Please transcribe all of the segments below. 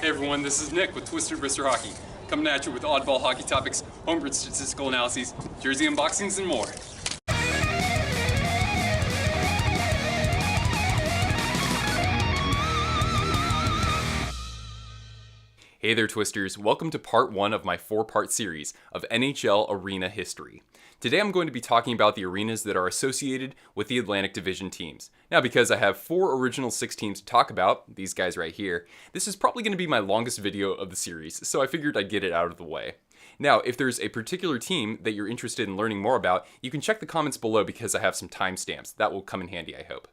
Hey everyone, this is Nick with Twisted Wrister Hockey, coming at you with oddball hockey topics, homebred statistical analyses, jersey unboxings, and more. Hey there, Twisters. Welcome to part one of my four-part series of NHL arena history. Today I'm going to be talking about the arenas that are associated with the Atlantic Division teams. Now, because I have four original six teams to talk about, these guys right here, this is probably going to be my longest video of the series, so I figured I'd get it out of the way. Now, if there's a particular team that you're interested in learning more about, you can check the comments below because I have some timestamps. That will come in handy, I hope.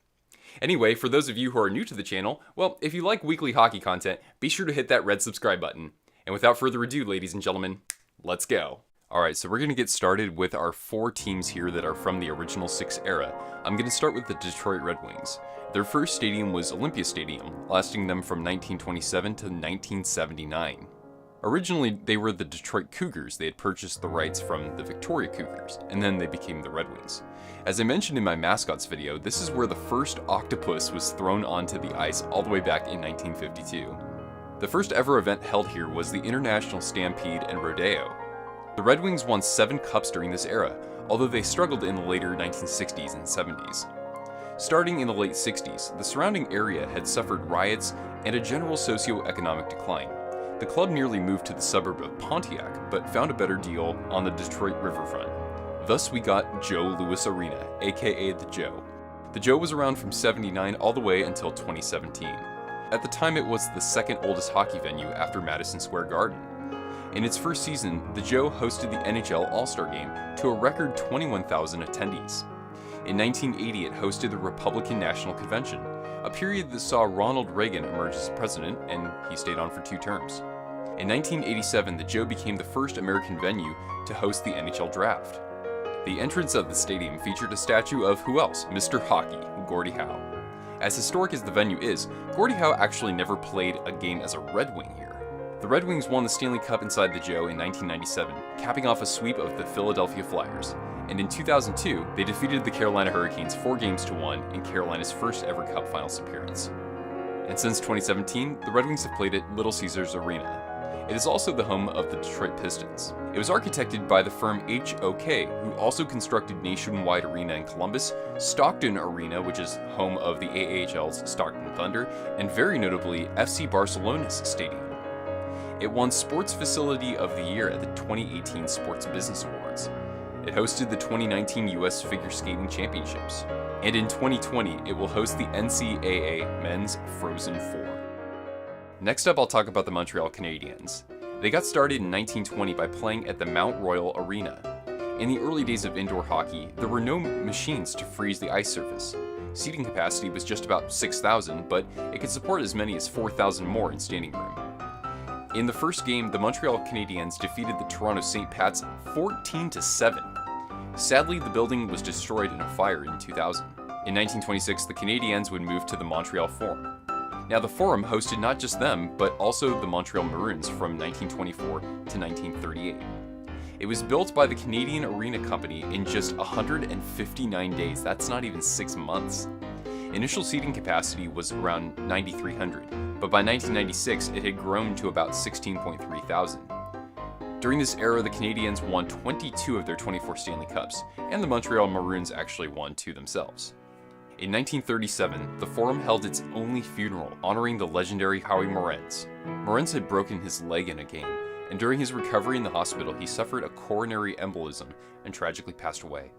Anyway, for those of you who are new to the channel, well, if you like weekly hockey content, be sure to hit that red subscribe button. And without further ado, ladies and gentlemen, let's go. Alright, so we're going to get started with our four teams here that are from the original six era. I'm going to start with the Detroit Red Wings. Their first stadium was Olympia Stadium, lasting them from 1927 to 1979. Originally, they were the Detroit Cougars. They had purchased the rights from the Victoria Cougars, and then they became the Red Wings. As I mentioned in my mascots video, this is where the first octopus was thrown onto the ice all the way back in 1952. The first ever event held here was the International Stampede and Rodeo. The Red Wings won 7 cups during this era, although they struggled in the later 1960s and 70s. Starting in the late 60s, the surrounding area had suffered riots and a general socio-economic decline. The club nearly moved to the suburb of Pontiac, but found a better deal on the Detroit riverfront. Thus we got Joe Louis Arena, aka the Joe. The Joe was around from 79 all the way until 2017. At the time it was the second oldest hockey venue after Madison Square Garden. In its first season, the Joe hosted the NHL All-Star Game to a record 21,000 attendees. In 1980 it hosted the Republican National Convention, a period that saw Ronald Reagan emerge as president, and he stayed on for 2 terms. In 1987, the Joe became the first American venue to host the NHL Draft. The entrance of the stadium featured a statue of who else? Mr. Hockey, Gordie Howe. As historic as the venue is, Gordie Howe actually never played a game as a Red Wing here. The Red Wings won the Stanley Cup inside the Joe in 1997, capping off a sweep of the Philadelphia Flyers. And in 2002, they defeated the Carolina Hurricanes 4-1 in Carolina's first ever Cup Finals appearance. And since 2017, the Red Wings have played at Little Caesars Arena. It is also the home of the Detroit Pistons. It was architected by the firm HOK, who also constructed Nationwide Arena in Columbus, Stockton Arena, which is home of the AHL's Stockton Thunder, and very notably, FC Barcelona's stadium. It won Sports Facility of the Year at the 2018 Sports Business Awards. It hosted the 2019 US Figure Skating Championships. And in 2020, it will host the NCAA Men's Frozen Four. Next up, I'll talk about the Montreal Canadiens. They got started in 1920 by playing at the Mount Royal Arena. In the early days of indoor hockey, there were no machines to freeze the ice surface. Seating capacity was just about 6,000, but it could support as many as 4,000 more in standing room. In the first game, the Montreal Canadiens defeated the Toronto St. Pats 14-7. Sadly, the building was destroyed in a fire in 2000. In 1926, the Canadiens would move to the Montreal Forum. Now, the Forum hosted not just them, but also the Montreal Maroons from 1924 to 1938. It was built by the Canadian Arena Company in just 159 days. That's not even 6 months. Initial seating capacity was around 9,300, but by 1996 it had grown to about 16.3 thousand. During this era, the Canadiens won 22 of their 24 Stanley Cups, and the Montreal Maroons actually won 2 themselves. In 1937, the Forum held its only funeral, honoring the legendary Howie Morenz. Morenz had broken his leg in a game, and during his recovery in the hospital he suffered a coronary embolism and tragically passed away.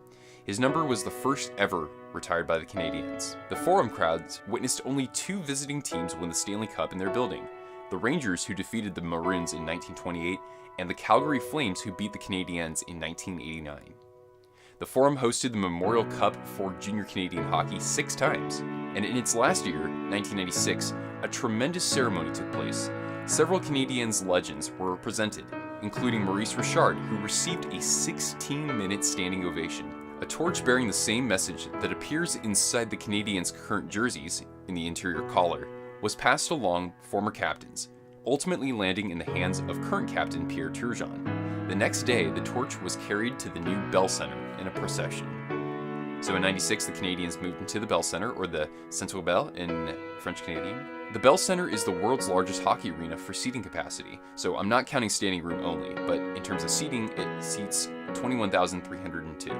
His number was the first ever retired by the Canadiens. The Forum crowds witnessed only 2 visiting teams win the Stanley Cup in their building: the Rangers, who defeated the Maroons in 1928, and the Calgary Flames, who beat the Canadiens in 1989. The Forum hosted the Memorial Cup for junior Canadian hockey 6 times, and in its last year, 1996, a tremendous ceremony took place. Several Canadiens legends were presented, including Maurice Richard, who received a 16-minute standing ovation. A torch bearing the same message that appears inside the Canadiens' current jerseys, in the interior collar, was passed along former captains, ultimately landing in the hands of current captain Pierre Turgeon. The next day, the torch was carried to the new Bell Center in a procession. So in '96, the Canadiens moved into the Bell Center, or the Centre Bell in French Canadian. The Bell Center is the world's largest hockey arena for seating capacity, so I'm not counting standing room only, but in terms of seating, it seats 21,302.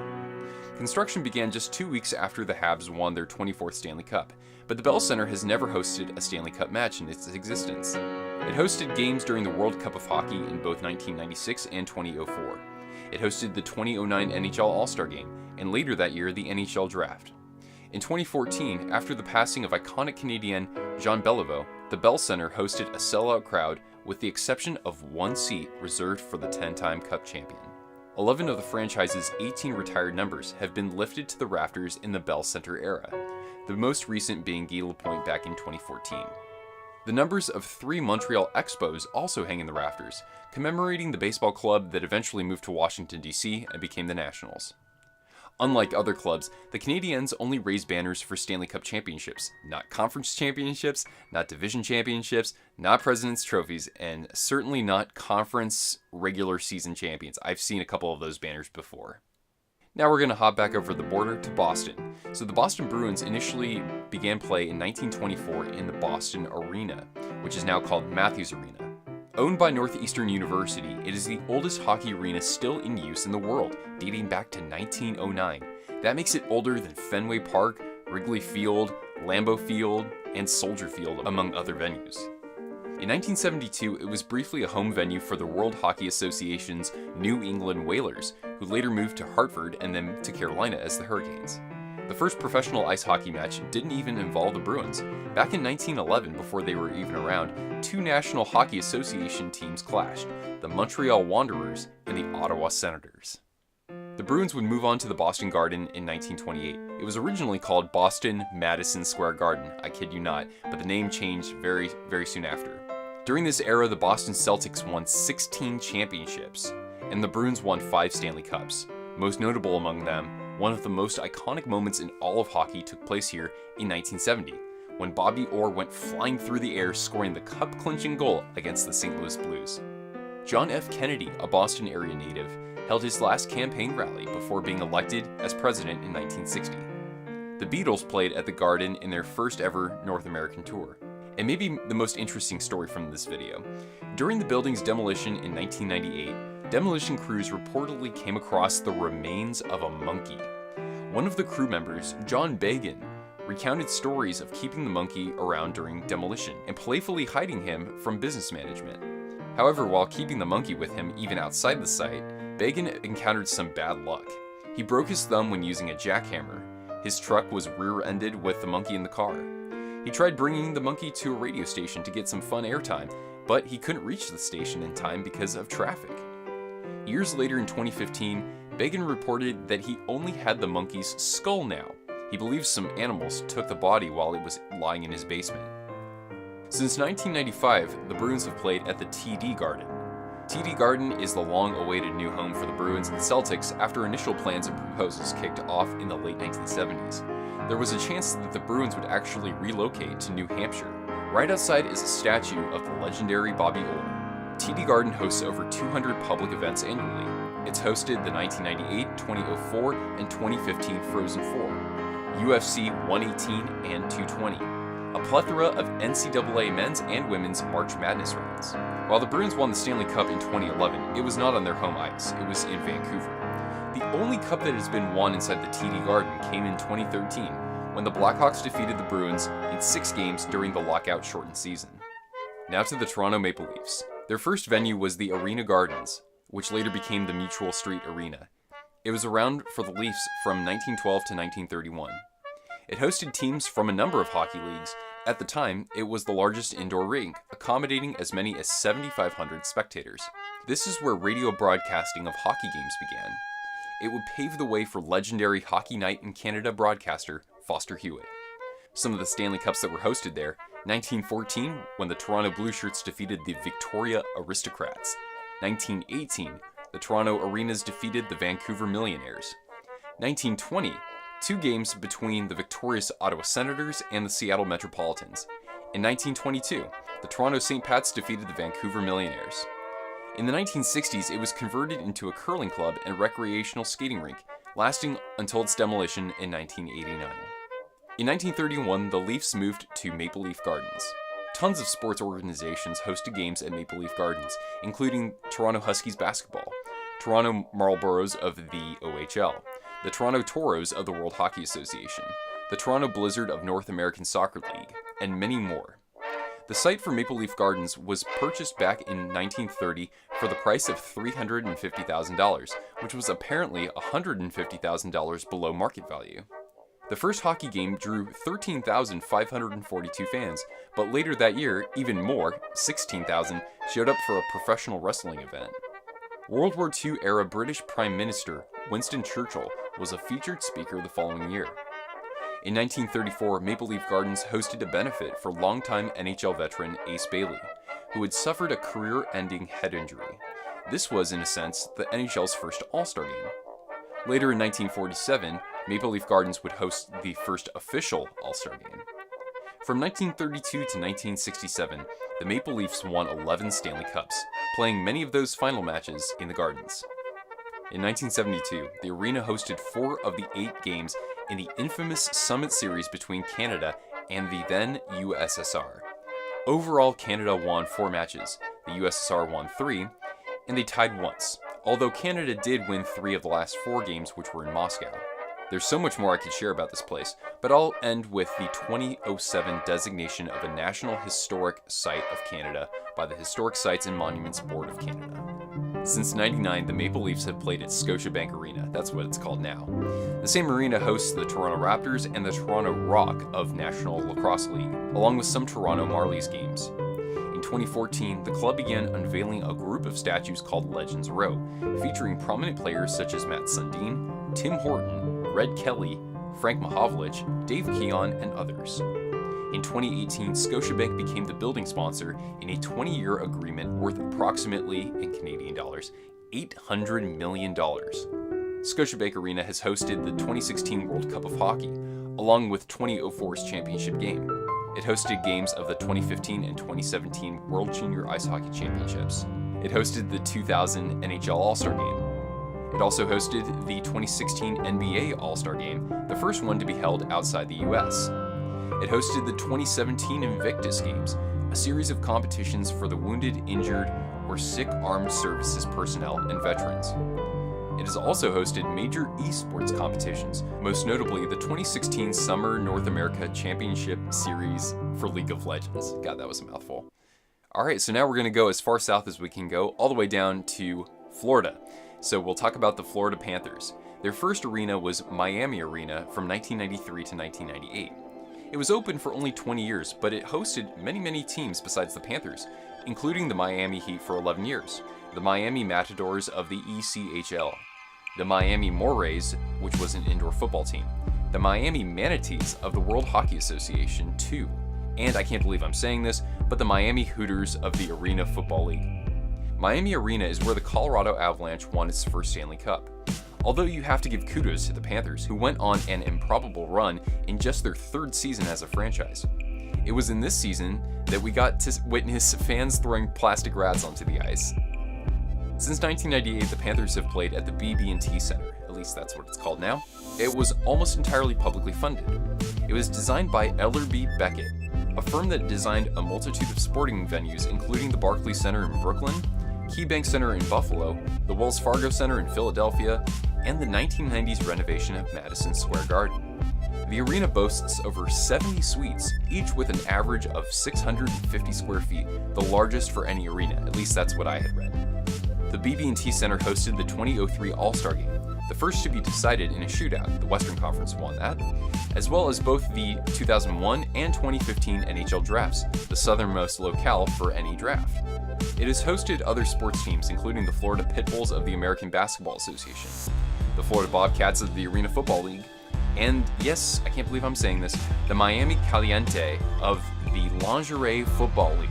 Construction began just 2 weeks after the Habs won their 24th Stanley Cup, but the Bell Center has never hosted a Stanley Cup match in its existence. It hosted games during the World Cup of Hockey in both 1996 and 2004. It hosted the 2009 NHL All-Star Game, and later that year the NHL Draft. In 2014, after the passing of iconic Canadian Jean Beliveau, the Bell Center hosted a sellout crowd with the exception of one seat reserved for the 10-time Cup champion. 11 of the franchise's 18 retired numbers have been lifted to the rafters in the Bell Center era, the most recent being Guy Lapointe back in 2014. The numbers of 3 Montreal Expos also hang in the rafters, commemorating the baseball club that eventually moved to Washington, D.C. and became the Nationals. Unlike other clubs, the Canadiens only raise banners for Stanley Cup championships, not conference championships, not division championships, not President's trophies, and certainly not conference regular season champions. I've seen a couple of those banners before. Now we're going to hop back over the border to Boston. So the Boston Bruins initially began play in 1924 in the Boston Arena, which is now called Matthews Arena. Owned by Northeastern University, it is the oldest hockey arena still in use in the world, dating back to 1909. That makes it older than Fenway Park, Wrigley Field, Lambeau Field, and Soldier Field, among other venues. In 1972, it was briefly a home venue for the World Hockey Association's New England Whalers, who later moved to Hartford and then to Carolina as the Hurricanes. The first professional ice hockey match didn't even involve the Bruins. Back in 1911, before they were even around, 2 National Hockey Association teams clashed, the Montreal Wanderers and the Ottawa Senators. The Bruins would move on to the Boston Garden in 1928. It was originally called Boston Madison Square Garden, I kid you not, but the name changed very, very soon after. During this era, the Boston Celtics won 16 championships, and the Bruins won 5 Stanley Cups. Most notable among them, one of the most iconic moments in all of hockey took place here in 1970, when Bobby Orr went flying through the air, scoring the cup-clinching goal against the St. Louis Blues. John F. Kennedy, a Boston area native, held his last campaign rally before being elected as president in 1960. The Beatles played at the Garden in their first ever North American tour. And maybe the most interesting story from this video. During the building's demolition in 1998, demolition crews reportedly came across the remains of a monkey. One of the crew members, John Bagan, recounted stories of keeping the monkey around during demolition and playfully hiding him from business management. However, while keeping the monkey with him even outside the site, Bagan encountered some bad luck. He broke his thumb when using a jackhammer. His truck was rear-ended with the monkey in the car. He tried bringing the monkey to a radio station to get some fun airtime, but he couldn't reach the station in time because of traffic. Years later in 2015, Bagan reported that he only had the monkey's skull now. He believes some animals took the body while it was lying in his basement. Since 1995, the Bruins have played at the TD Garden. TD Garden is the long-awaited new home for the Bruins and Celtics after initial plans and proposals kicked off in the late 1970s. There was a chance that the Bruins would actually relocate to New Hampshire. Right outside is a statue of the legendary Bobby Orr. TD Garden hosts over 200 public events annually. It's hosted the 1998, 2004, and 2015 Frozen Four, UFC 118 and 220, a plethora of NCAA men's and women's March Madness rounds. While the Bruins won the Stanley Cup in 2011, it was not on their home ice, it was in Vancouver. The only cup that has been won inside the TD Garden came in 2013, when the Blackhawks defeated the Bruins in 6 games during the lockout-shortened season. Now to the Toronto Maple Leafs. Their first venue was the Arena Gardens, which later became the Mutual Street Arena. It was around for the Leafs from 1912 to 1931. It hosted teams from a number of hockey leagues. At the time, it was the largest indoor rink, accommodating as many as 7,500 spectators. This is where radio broadcasting of hockey games began. It would pave the way for legendary Hockey Night in Canada broadcaster Foster Hewitt. Some of the Stanley Cups that were hosted there: 1914, when the Toronto Blue Shirts defeated the Victoria Aristocrats. 1918, the Toronto Arenas defeated the Vancouver Millionaires. 1920, 2 games between the victorious Ottawa Senators and the Seattle Metropolitans. In 1922, the Toronto St. Pats defeated the Vancouver Millionaires. In the 1960s, it was converted into a curling club and recreational skating rink, lasting until its demolition in 1989. In 1931, the Leafs moved to Maple Leaf Gardens. Tons of sports organizations hosted games at Maple Leaf Gardens, including Toronto Huskies basketball, Toronto Marlboros of the OHL, the Toronto Toros of the World Hockey Association, the Toronto Blizzard of North American Soccer League, and many more. The site for Maple Leaf Gardens was purchased back in 1930 for the price of $350,000, which was apparently $150,000 below market value. The first hockey game drew 13,542 fans, but later that year, even more, 16,000, showed up for a professional wrestling event. World War II-era British Prime Minister Winston Churchill was a featured speaker the following year. In 1934, Maple Leaf Gardens hosted a benefit for longtime NHL veteran Ace Bailey, who had suffered a career-ending head injury. This was, in a sense, the NHL's first All-Star game. Later in 1947, Maple Leaf Gardens would host the first official All-Star game. From 1932 to 1967, the Maple Leafs won 11 Stanley Cups, playing many of those final matches in the Gardens. In 1972, the arena hosted 4 of the 8 games in the infamous Summit Series between Canada and the then USSR. Overall, Canada won 4 matches, the USSR won 3, and they tied once, although Canada did win 3 of the last 4 games, which were in Moscow. There's so much more I could share about this place, but I'll end with the 2007 designation of a National Historic Site of Canada by the Historic Sites and Monuments Board of Canada. Since '99, the Maple Leafs have played at Scotiabank Arena, that's what it's called now. The same arena hosts the Toronto Raptors and the Toronto Rock of National Lacrosse League, along with some Toronto Marlies games. In 2014, the club began unveiling a group of statues called Legends Row, featuring prominent players such as Matt Sundin, Tim Horton, Red Kelly, Frank Mahovlich, Dave Keon, and others. In 2018, Scotiabank became the building sponsor in a 20-year agreement worth approximately, in Canadian dollars, $800 million. Scotiabank Arena has hosted the 2016 World Cup of Hockey, along with 2004's championship game. It hosted games of the 2015 and 2017 World Junior Ice Hockey Championships. It hosted the 2000 NHL All-Star Game. It also hosted the 2016 NBA All-Star Game, the first one to be held outside the US. It hosted the 2017 Invictus Games, a series of competitions for the wounded, injured, or sick armed services personnel and veterans. It has also hosted major esports competitions, most notably the 2016 Summer North America Championship Series for League of Legends. God, that was a mouthful. Alright, so now we're going to go as far south as we can go, all the way down to Florida. So we'll talk about the Florida Panthers. Their first arena was Miami Arena from 1993 to 1998. It was open for only 20 years, but it hosted many teams besides the Panthers, including the Miami Heat for 11 years, the Miami Matadors of the ECHL, the Miami Morays, which was an indoor football team, the Miami Manatees of the World Hockey Association 2, and I can't believe I'm saying this, but the Miami Hooters of the Arena Football League. Miami Arena is where the Colorado Avalanche won its first Stanley Cup. Although you have to give kudos to the Panthers, who went on an improbable run in just their 3rd season as a franchise. It was in this season that we got to witness fans throwing plastic rats onto the ice. Since 1998, the Panthers have played at the BB&T Center, at least that's what it's called now. It was almost entirely publicly funded. It was designed by Ellerby Beckett, a firm that designed a multitude of sporting venues, including the Barclays Center in Brooklyn, KeyBank Center in Buffalo, the Wells Fargo Center in Philadelphia, and the 1990s renovation of Madison Square Garden. The arena boasts over 70 suites, each with an average of 650 square feet, the largest for any arena, at least that's what I had read. The BB&T Center hosted the 2003 All-Star Game, the first to be decided in a shootout, the Western Conference won that, as well as both the 2001 and 2015 NHL drafts, the southernmost locale for any draft. It has hosted other sports teams, including the Florida Pitbulls of the American Basketball Association, the Florida Bobcats of the Arena Football League, and yes, I can't believe I'm saying this, the Miami Caliente of the Lingerie Football League.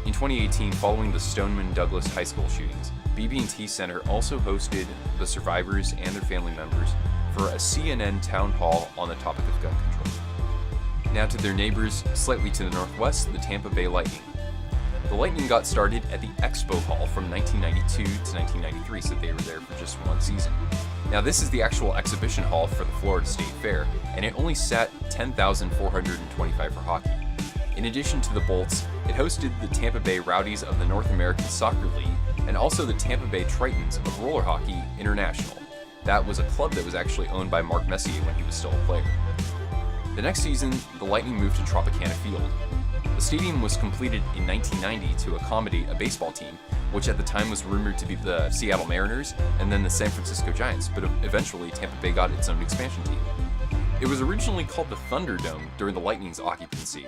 In 2018, following the Stoneman Douglas High School shootings, BB&T Center also hosted the survivors and their family members for a CNN town hall on the topic of gun control. Now to their neighbors, slightly to the northwest, the Tampa Bay Lightning. The Lightning got started at the Expo Hall from 1992 to 1993, so they were there for just one season. Now this is the actual exhibition hall for the Florida State Fair, and it only sat 10,425 for hockey. In addition to the Bolts, it hosted the Tampa Bay Rowdies of the North American Soccer League and also the Tampa Bay Tritons of Roller Hockey International. That was a club that was actually owned by Mark Messier when he was still a player. The next season, the Lightning moved to Tropicana Field. The stadium was completed in 1990 to accommodate a baseball team, which at the time was rumored to be the Seattle Mariners and then the San Francisco Giants, but eventually Tampa Bay got its own expansion team. It was originally called the Thunderdome during the Lightning's occupancy.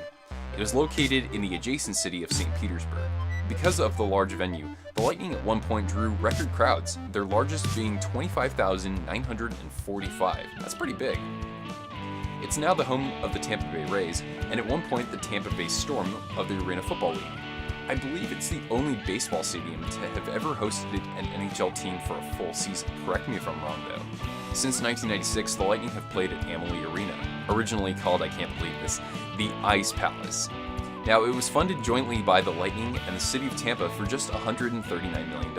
It was located in the adjacent city of St. Petersburg. Because of the large venue, the Lightning at one point drew record crowds, their largest being 25,945. That's pretty big. It's now the home of the Tampa Bay Rays, and at one point the Tampa Bay Storm of the Arena Football League. I believe it's the only baseball stadium to have ever hosted an NHL team for a full season. Correct me if I'm wrong though. Since 1996, the Lightning have played at Amalie Arena, originally called, I can't believe this, the Ice Palace. Now, it was funded jointly by the Lightning and the City of Tampa for just $139 million.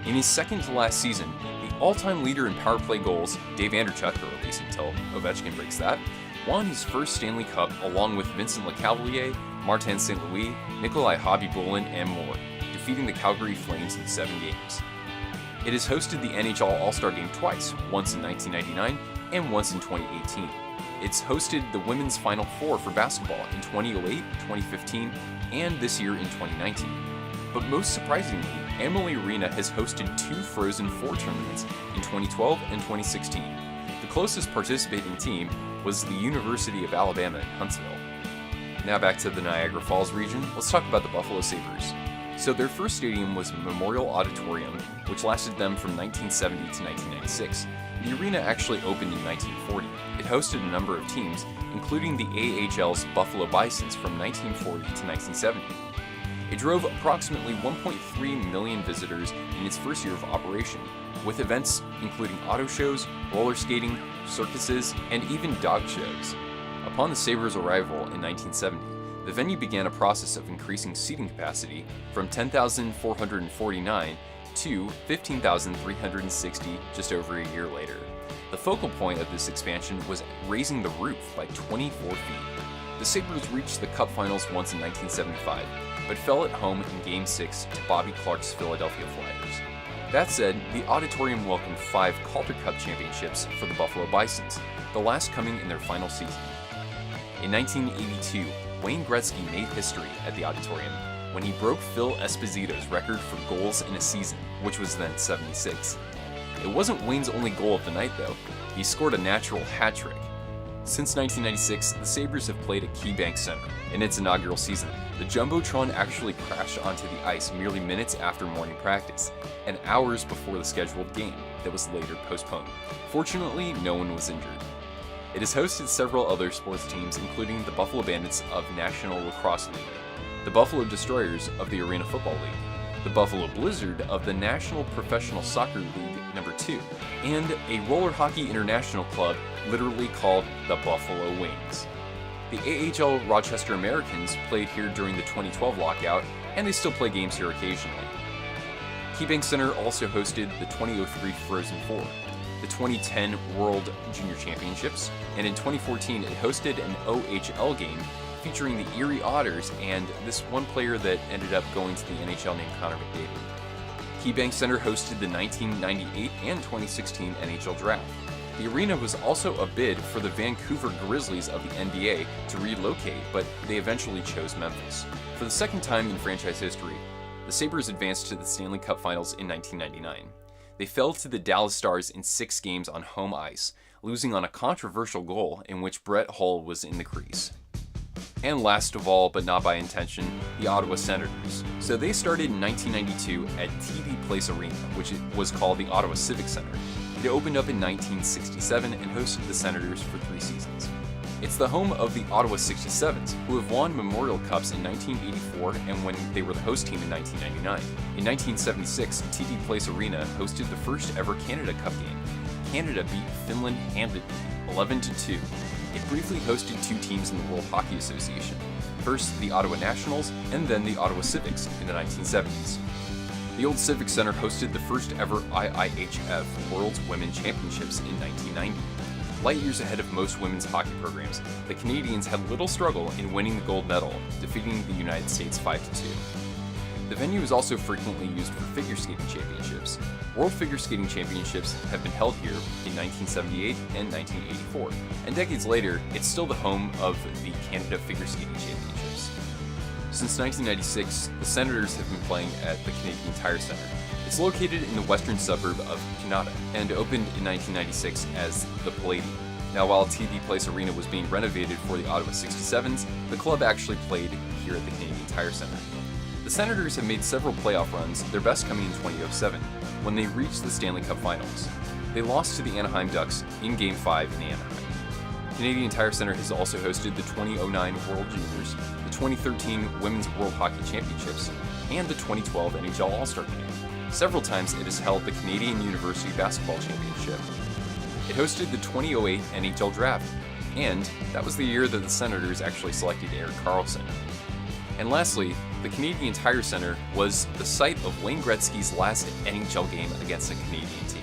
In his second to last season, the all-time leader in power play goals, Dave Andreychuk, or at least until Ovechkin breaks that, won his first Stanley Cup along with Vincent Lecavalier, Martin St. Louis, Nikolai Hobby-Bulin, and more, defeating the Calgary Flames in 7 games. It has hosted the NHL All-Star Game twice, once in 1999 and once in 2018. It's hosted the Women's Final Four for basketball in 2008, 2015, and this year in 2019. But most surprisingly, Amalie Arena has hosted 2 Frozen Four tournaments in 2012 and 2016. The closest participating team was the University of Alabama in Huntsville. Now back to the Niagara Falls region, let's talk about the Buffalo Sabres. So their first stadium was Memorial Auditorium, which lasted them from 1970 to 1996. The arena actually opened in 1940. It hosted a number of teams, including the AHL's Buffalo Bisons from 1940 to 1970. It drove approximately 1.3 million visitors in its first year of operation, with events including auto shows, roller skating, circuses, and even dog shows. Upon the Sabres' arrival in 1970, the venue began a process of increasing seating capacity from 10,449 to 15,360 just over a year later. The focal point of this expansion was raising the roof by 24 feet. The Sabres reached the Cup Finals once in 1975, but fell at home in Game 6 to Bobby Clarke's Philadelphia Flyers. That said, the auditorium welcomed 5 Calder Cup championships for the Buffalo Bisons, the last coming in their final season. In 1982, Wayne Gretzky made history at the auditorium when he broke Phil Esposito's record for goals in a season, which was then 76. It wasn't Wayne's only goal of the night though. He scored a natural hat trick. Since 1996, the Sabres have played at KeyBank Center. In its inaugural season, the Jumbotron actually crashed onto the ice merely minutes after morning practice, and hours before the scheduled game that was later postponed. Fortunately, no one was injured. It has hosted several other sports teams, including the Buffalo Bandits of National Lacrosse League, the Buffalo Destroyers of the Arena Football League, the Buffalo Blizzard of the National Professional Soccer League No. 2, and a roller hockey international club literally called the Buffalo Wings. The AHL Rochester Americans played here during the 2012 lockout, and they still play games here occasionally. KeyBank Center also hosted the 2003 Frozen Four, the 2010 World Junior Championships, and in 2014 it hosted an OHL game featuring the Erie Otters and this one player that ended up going to the NHL named Connor McDavid. KeyBank Center hosted the 1998 and 2016 NHL Draft. The arena was also a bid for the Vancouver Grizzlies of the NBA to relocate, but they eventually chose Memphis. For the second time in franchise history, the Sabres advanced to the Stanley Cup Finals in 1999. They fell to the Dallas Stars in 6 games on home ice, losing on a controversial goal in which Brett Hull was in the crease. And last of all, but not by intention, the Ottawa Senators. So they started in 1992 at TD Place Arena, which was called the Ottawa Civic Center. It opened up in 1967 and hosted the Senators for 3 seasons. It's the home of the Ottawa 67s, who have won Memorial Cups in 1984 and when they were the host team in 1999. In 1976, TD Place Arena hosted the first ever Canada Cup game. Canada beat Finland handedly, 11-2. It briefly hosted 2 teams in the World Hockey Association, first the Ottawa Nationals and then the Ottawa Civics in the 1970s. The old Civic Center hosted the first ever IIHF World's Women Championships in 1990. Light years ahead of most women's hockey programs, the Canadiens had little struggle in winning the gold medal, defeating the United States 5-2. The venue is also frequently used for figure skating championships. World Figure Skating Championships have been held here in 1978 and 1984, and decades later, it's still the home of the Canada Figure Skating Championships. Since 1996, the Senators have been playing at the Canadian Tire Centre. It's located in the western suburb of Canada and opened in 1996 as the Palladium. Now, while TD Place Arena was being renovated for the Ottawa 67s, the club actually played here at the Canadian Tire Centre. The Senators have made several playoff runs, their best coming in 2007, when they reached the Stanley Cup Finals. They lost to the Anaheim Ducks in Game 5 in Anaheim. Canadian Tire Centre has also hosted the 2009 World Juniors, the 2013 Women's World Hockey Championships, and the 2012 NHL All-Star Game. Several times it has held the Canadian University Basketball Championship. It hosted the 2008 NHL Draft, and that was the year that the Senators actually selected Erik Karlsson. And lastly, the Canadian Tire Centre was the site of Wayne Gretzky's last NHL game against a Canadian team.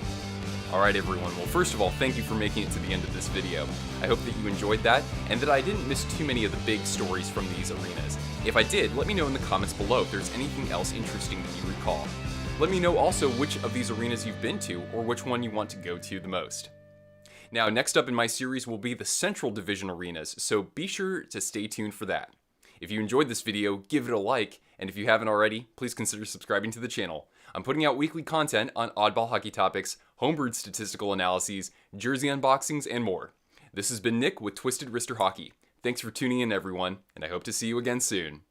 Alright everyone, well first of all, thank you for making it to the end of this video. I hope that you enjoyed that, and that I didn't miss too many of the big stories from these arenas. If I did, let me know in the comments below if there's anything else interesting that you recall. Let me know also which of these arenas you've been to, or which one you want to go to the most. Now, next up in my series will be the Central Division arenas, so be sure to stay tuned for that. If you enjoyed this video, give it a like, and if you haven't already, please consider subscribing to the channel. I'm putting out weekly content on oddball hockey topics, homebrewed statistical analyses, jersey unboxings, and more. This has been Nick with Twisted Wrister Hockey. Thanks for tuning in, everyone, and I hope to see you again soon.